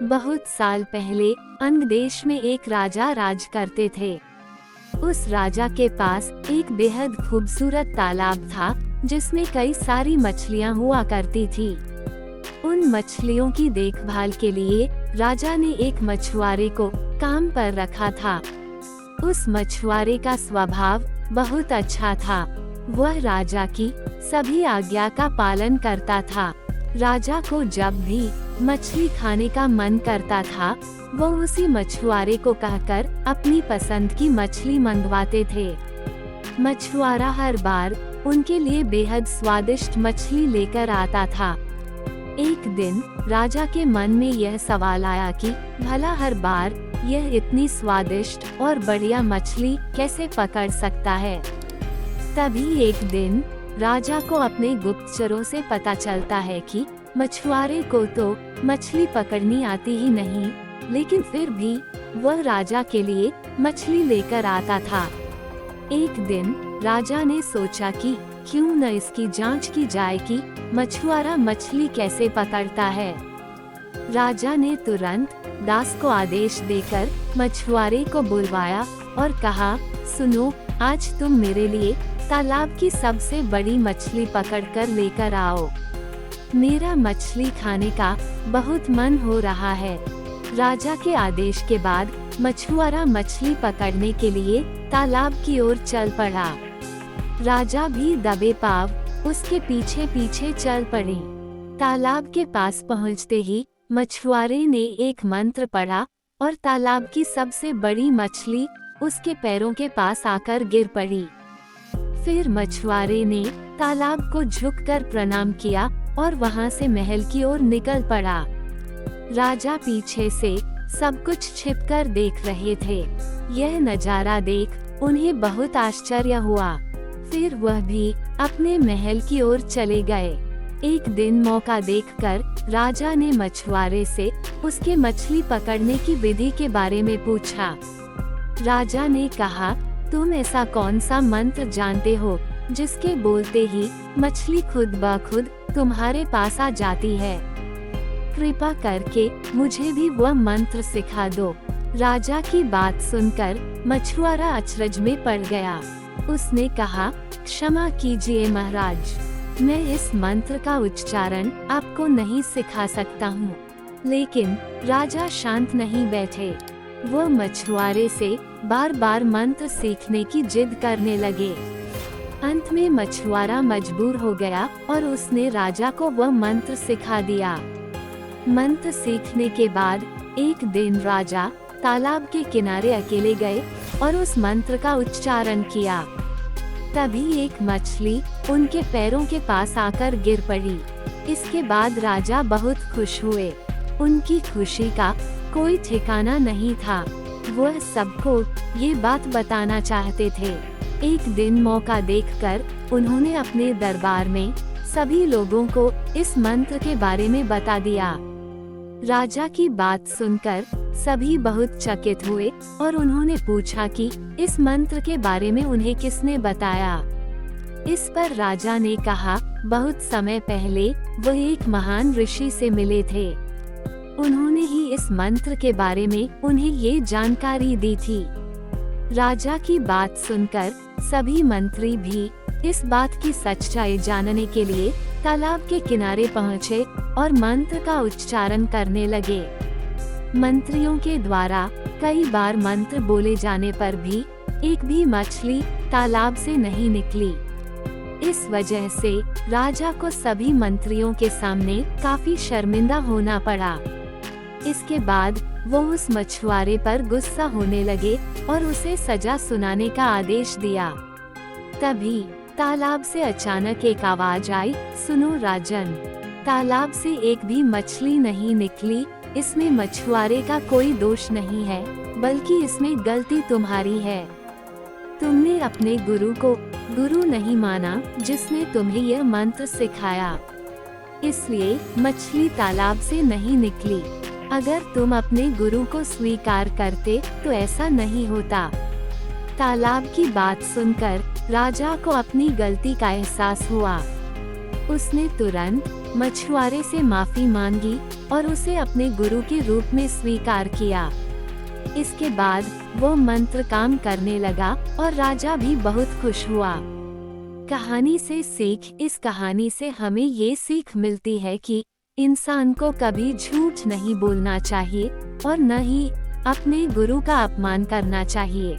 बहुत साल पहले अंग देश में एक राजा राज करते थे। उस राजा के पास एक बेहद खूबसूरत तालाब था जिसमें कई सारी मछलियां हुआ करती थी। उन मछलियों की देखभाल के लिए राजा ने एक मछुआरे को काम पर रखा था। उस मछुआरे का स्वभाव बहुत अच्छा था। वह राजा की सभी आज्ञा का पालन करता था। राजा को जब भी मछली खाने का मन करता था, वो उसी मछुआरे को कहकर अपनी पसंद की मछली मंगवाते थे। मछुआरा हर बार उनके लिए बेहद स्वादिष्ट मछली लेकर आता था। एक दिन राजा के मन में यह सवाल आया कि भला हर बार यह इतनी स्वादिष्ट और बढ़िया मछली कैसे पकड़ सकता है। तभी एक दिन राजा को अपने गुप्तचरों से पता चलता है कि मछुआरे को तो मछली पकड़नी आती ही नहीं, लेकिन फिर भी वह राजा के लिए मछली लेकर आता था। एक दिन राजा ने सोचा कि क्यों न इसकी जांच की जाए कि मछुआरा मछली कैसे पकड़ता है। राजा ने तुरंत दास को आदेश देकर मछुआरे को बुलवाया और कहा, सुनो, आज तुम मेरे लिए तालाब की सबसे बड़ी मछली पकड़कर लेकर आओ। मेरा मछली खाने का बहुत मन हो रहा है। राजा के आदेश के बाद मछुआरा मछली पकड़ने के लिए तालाब की ओर चल पड़ा। राजा भी दबे पांव उसके पीछे पीछे चल पड़े। तालाब के पास पहुंचते ही मछुआरे ने एक मंत्र पढ़ा और तालाब की सबसे बड़ी मछली उसके पैरों के पास आकर गिर पड़ी। फिर मछुआरे ने तालाब को झुककर प्रणाम किया और वहां से महल की ओर निकल पड़ा। राजा पीछे से सब कुछ छिपकर देख रहे थे। यह नजारा देख उन्हें बहुत आश्चर्य हुआ। फिर वह भी अपने महल की ओर चले गए। एक दिन मौका देखकर राजा ने मछुआरे से उसके मछली पकड़ने की विधि के बारे में पूछा। राजा ने कहा, तुम ऐसा कौन सा मंत्र जानते हो जिसके बोलते ही मछली खुद ब खुद तुम्हारे पास आ जाती है? कृपा करके मुझे भी वह मंत्र सिखा दो। राजा की बात सुनकर मछुआरा अचरज में पड़ गया। उसने कहा, क्षमा कीजिए महाराज, मैं इस मंत्र का उच्चारण आपको नहीं सिखा सकता हूँ। लेकिन राजा शांत नहीं बैठे। वो मछुआरे से बार बार मंत्र सीखने की जिद करने लगे। अंत में मछुआरा मजबूर हो गया और उसने राजा को वह मंत्र सिखा दिया। मंत्र सीखने के बाद एक दिन राजा तालाब के किनारे अकेले गए और उस मंत्र का उच्चारण किया। तभी एक मछली उनके पैरों के पास आकर गिर पड़ी। इसके बाद राजा बहुत खुश हुए। उनकी खुशी का कोई ठिकाना नहीं था। वह सबको ये बात बताना चाहते थे। एक दिन मौका देखकर उन्होंने अपने दरबार में सभी लोगों को इस मंत्र के बारे में बता दिया। राजा की बात सुनकर सभी बहुत चकित हुए और उन्होंने पूछा कि इस मंत्र के बारे में उन्हें किसने बताया। इस पर राजा ने कहा, बहुत समय पहले वह एक महान ऋषि से मिले थे। उन्होंने ही इस मंत्र के बारे में उन्हें ये जानकारी दी थी। राजा की बात सुनकर सभी मंत्री भी इस बात की सच्चाई जानने के लिए तालाब के किनारे पहुँचे और मंत्र का उच्चारण करने लगे। मंत्रियों के द्वारा कई बार मंत्र बोले जाने पर भी एक भी मछली तालाब से नहीं निकली। इस वजह से राजा को सभी मंत्रियों के सामने काफी शर्मिंदा होना पड़ा। इसके बाद वो उस मछुआरे पर गुस्सा होने लगे और उसे सजा सुनाने का आदेश दिया। तभी तालाब से अचानक एक आवाज आई, सुनो राजन, तालाब से एक भी मछली नहीं निकली। इसमें मछुआरे का कोई दोष नहीं है, बल्कि इसमें गलती तुम्हारी है। तुमने अपने गुरु को गुरु नहीं माना जिसने तुम्हें यह मंत्र सिखाया, इसलिए मछली तालाब से नहीं निकली। अगर तुम अपने गुरु को स्वीकार करते तो ऐसा नहीं होता। तालाब की बात सुनकर राजा को अपनी गलती का एहसास हुआ। उसने तुरंत मछुआरे से माफी मांगी और उसे अपने गुरु के रूप में स्वीकार किया। इसके बाद वो मंत्र काम करने लगा और राजा भी बहुत खुश हुआ। कहानी से सीख। इस कहानी से हमें ये सीख मिलती है कि इंसान को कभी झूठ नहीं बोलना चाहिए और न ही अपने गुरु का अपमान करना चाहिए।